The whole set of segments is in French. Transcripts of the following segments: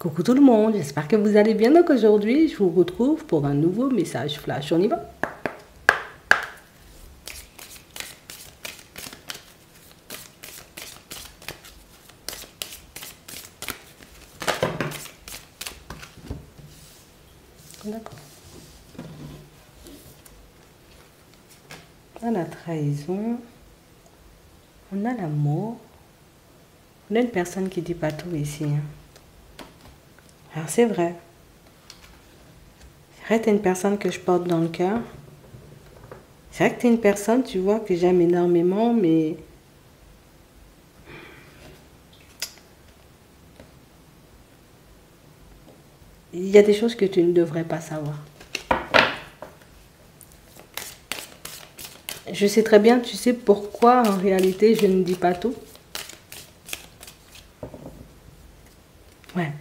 Coucou tout le monde, j'espère que vous allez bien. Donc aujourd'hui, je vous retrouve pour un nouveau message flash. On y va? D'accord. On a la trahison, on a l'amour, on a une personne qui dit pas tout ici. Alors c'est vrai. C'est vrai que tu es une personne que je porte dans le cœur. C'est vrai que tu es une personne, tu vois, que j'aime énormément, mais il y a des choses que tu ne devrais pas savoir. Je sais très bien, tu sais pourquoi en réalité je ne dis pas tout. Ouais.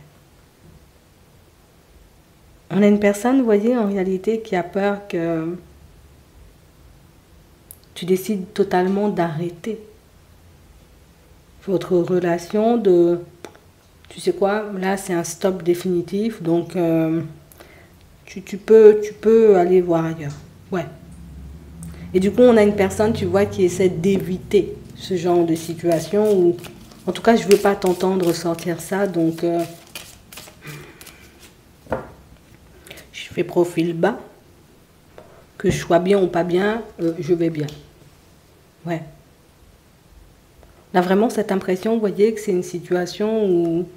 On a une personne, vous voyez, en réalité, qui a peur que tu décides totalement d'arrêter votre relation, tu sais quoi, là c'est un stop définitif, donc tu peux aller voir ailleurs. Ouais. Et du coup, on a une personne, tu vois, qui essaie d'éviter ce genre de situation où, en tout cas, je ne veux pas t'entendre sortir ça, donc je fais profil bas. Que je sois bien ou pas bien, je vais bien. Ouais. On a vraiment cette impression, vous voyez, que c'est une situation où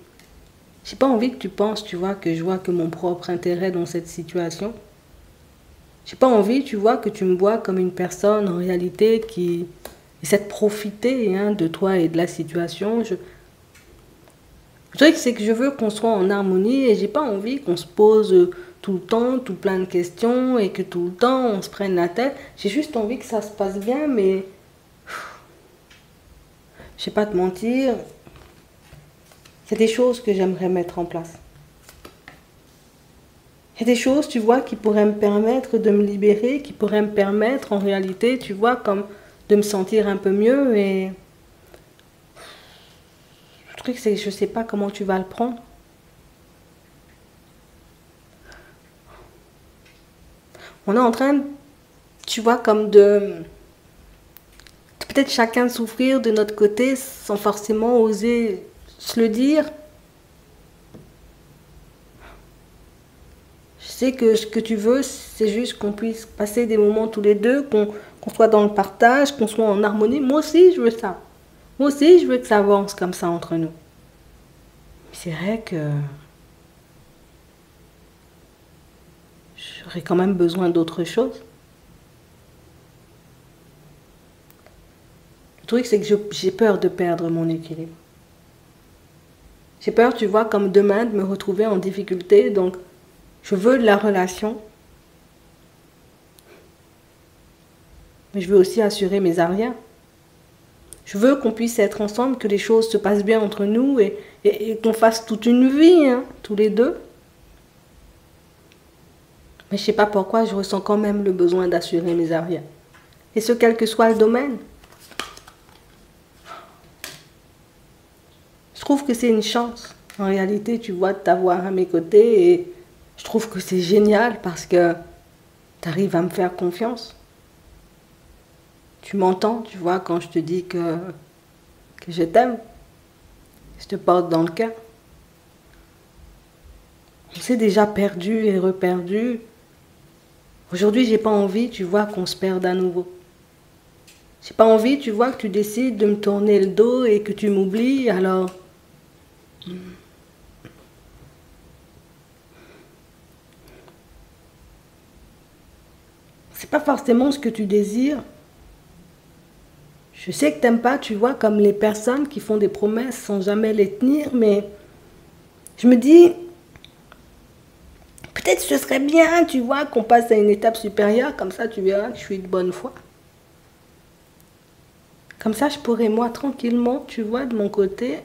j'ai pas envie que tu penses, tu vois, que je vois que mon propre intérêt dans cette situation. J'ai pas envie, tu vois, que tu me vois comme une personne en réalité qui essaie de profiter de toi et de la situation. Le truc, c'est que je veux qu'on soit en harmonie et j'ai pas envie qu'on se pose tout le temps, tout plein de questions et que tout le temps on se prenne la tête. J'ai juste envie que ça se passe bien, mais je sais pas te mentir, c'est des choses que j'aimerais mettre en place. Il y a des choses, tu vois, qui pourraient me permettre de me libérer, qui pourraient me permettre, en réalité, tu vois, comme de me sentir un peu mieux. Et le truc, c'est que je ne sais pas comment tu vas le prendre. On est en train, tu vois, comme de peut-être chacun souffrir de notre côté sans forcément oser se le dire. Je sais que ce que tu veux, c'est juste qu'on puisse passer des moments tous les deux, qu'on soit dans le partage, qu'on soit en harmonie. Moi aussi, je veux ça. Moi aussi, je veux que ça avance comme ça entre nous. C'est vrai que j'aurais quand même besoin d'autre chose. Le truc, c'est que j'ai peur de perdre mon équilibre. J'ai peur, tu vois, comme demain, de me retrouver en difficulté. Donc, je veux de la relation. Mais je veux aussi assurer mes arrières. Je veux qu'on puisse être ensemble, que les choses se passent bien entre nous et qu'on fasse toute une vie, tous les deux. Mais je ne sais pas pourquoi, je ressens quand même le besoin d'assurer mes arrières. Et ce, quel que soit le domaine. Je trouve que c'est une chance, en réalité, tu vois, de t'avoir à mes côtés. Et je trouve que c'est génial parce que tu arrives à me faire confiance. Tu m'entends, tu vois, quand je te dis que je t'aime. Je te porte dans le cœur. On s'est déjà perdu et reperdu. Aujourd'hui, j'ai pas envie, tu vois, qu'on se perde à nouveau. J'ai pas envie, tu vois, que tu décides de me tourner le dos et que tu m'oublies, alors... C'est pas forcément ce que tu désires. Je sais que t'aimes pas, tu vois, comme les personnes qui font des promesses sans jamais les tenir, mais je me dis, peut-être ce serait bien, tu vois, qu'on passe à une étape supérieure, comme ça tu verras que je suis de bonne foi. Comme ça, je pourrais, moi, tranquillement, tu vois, de mon côté,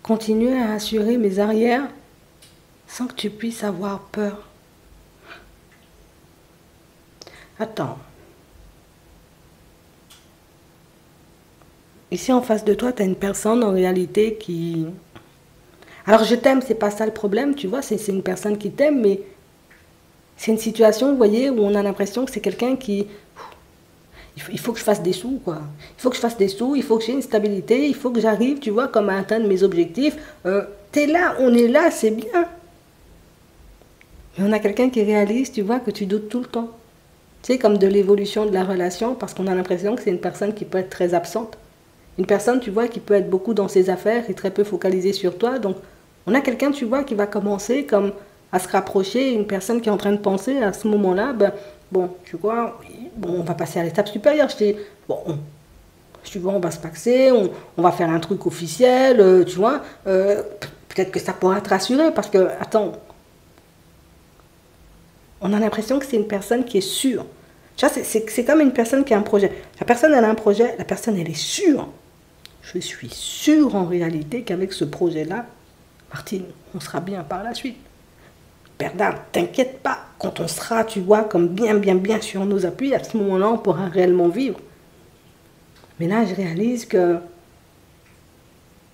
continuer à assurer mes arrières sans que tu puisses avoir peur. Attends. Ici, en face de toi, tu as une personne, en réalité, qui Alors je t'aime, c'est pas ça le problème, tu vois, c'est une personne qui t'aime, mais c'est une situation, vous voyez, où on a l'impression que c'est quelqu'un qui... Il faut que je fasse des sous, quoi. Il faut que je fasse des sous, il faut que j'ai une stabilité, il faut que j'arrive, tu vois, comme à atteindre mes objectifs. T'es là, on est là, c'est bien. Mais on a quelqu'un qui réalise, tu vois, que tu doutes tout le temps. Tu sais, comme de l'évolution de la relation, parce qu'on a l'impression que c'est une personne qui peut être très absente. Une personne, tu vois, qui peut être beaucoup dans ses affaires et très peu focalisée sur toi. Donc, on a quelqu'un, tu vois, qui va commencer comme à se rapprocher, une personne qui est en train de penser à ce moment-là, ben, bon, tu vois, oui, bon, on va passer à l'étape supérieure. Je dis, bon, tu vois, on va se paxer, on va faire un truc officiel, tu vois. Peut-être que ça pourra te rassurer, parce que, attends, on a l'impression que c'est une personne qui est sûre. Tu vois, c'est comme une personne qui a un projet. La personne, elle a un projet, la personne, elle est sûre. Je suis sûre en réalité qu'avec ce projet-là, Martine, on sera bien par la suite. Bernard, t'inquiète pas, quand on sera, tu vois, comme bien sur nos appuis, à ce moment-là, on pourra réellement vivre. Mais là, je réalise que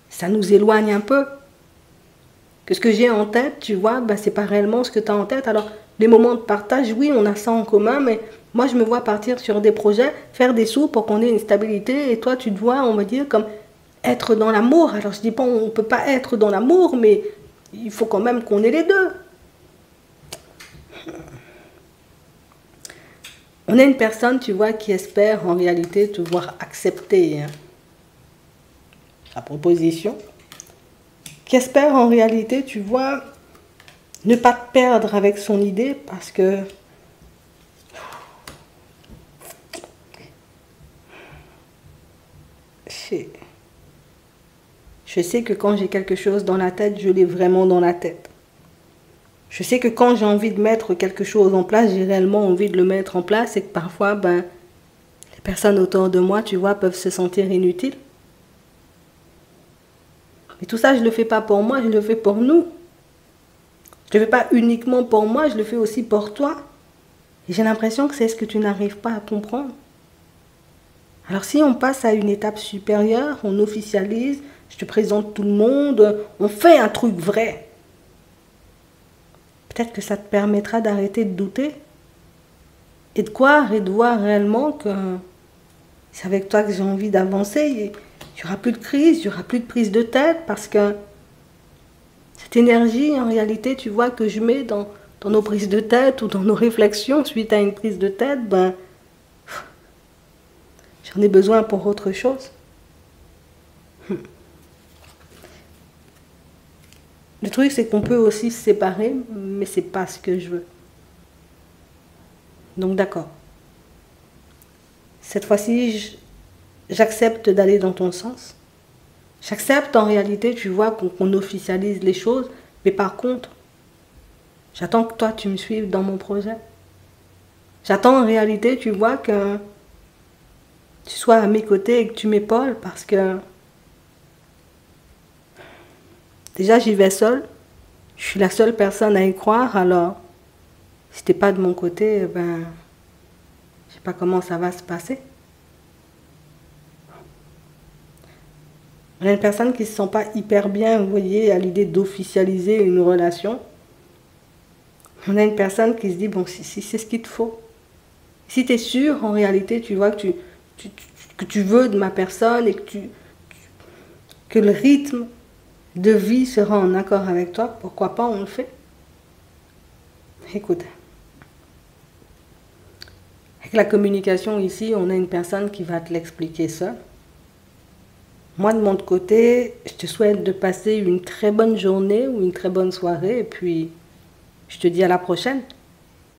ça nous éloigne un peu. Que ce que j'ai en tête, tu vois, ben, c'est pas réellement ce que tu as en tête. Alors, les moments de partage, oui, on a ça en commun, mais moi, je me vois partir sur des projets, faire des sous pour qu'on ait une stabilité, et toi, tu te vois, on va dire, comme être dans l'amour. Alors, je dis pas, on ne peut pas être dans l'amour, mais il faut quand même qu'on ait les deux. On a une personne, tu vois, qui espère en réalité te voir accepter sa proposition, qui espère en réalité, tu vois, ne pas te perdre avec son idée, parce que je sais que quand j'ai quelque chose dans la tête, je l'ai vraiment dans la tête. Je sais que quand j'ai envie de mettre quelque chose en place, j'ai réellement envie de le mettre en place, et que parfois, ben, les personnes autour de moi, tu vois, peuvent se sentir inutiles. Mais tout ça, je ne le fais pas pour moi, je le fais pour nous. Je ne le fais pas uniquement pour moi, je le fais aussi pour toi. Et j'ai l'impression que c'est ce que tu n'arrives pas à comprendre. Alors si on passe à une étape supérieure, on officialise, je te présente tout le monde, on fait un truc vrai. Peut-être que ça te permettra d'arrêter de douter et de croire et de voir réellement que c'est avec toi que j'ai envie d'avancer. Il n'y aura plus de crise, il n'y aura plus de prise de tête, parce que cette énergie, en réalité, tu vois, que je mets dans nos prises de tête ou dans nos réflexions suite à une prise de tête, ben, j'en ai besoin pour autre chose. Le truc, c'est qu'on peut aussi se séparer, mais c'est pas ce que je veux. Donc d'accord. Cette fois-ci, j'accepte d'aller dans ton sens. J'accepte en réalité, tu vois, qu'on officialise les choses, mais par contre, j'attends que toi, tu me suives dans mon projet. J'attends en réalité, tu vois, que tu sois à mes côtés et que tu m'épaules, parce que déjà, j'y vais seule. Je suis la seule personne à y croire, alors si t'es pas de mon côté, ben, je sais pas comment ça va se passer. On a une personne qui ne se sent pas hyper bien, vous voyez, à l'idée d'officialiser une relation. On a une personne qui se dit, bon, si c'est ce qu'il te faut. Si tu es sûr, en réalité, tu vois que tu veux de ma personne et que le rythme de vie sera en accord avec toi, pourquoi pas on le fait? Écoute, avec la communication ici, on a une personne qui va te l'expliquer seule. Moi, de mon côté, je te souhaite de passer une très bonne journée ou une très bonne soirée, et puis je te dis à la prochaine.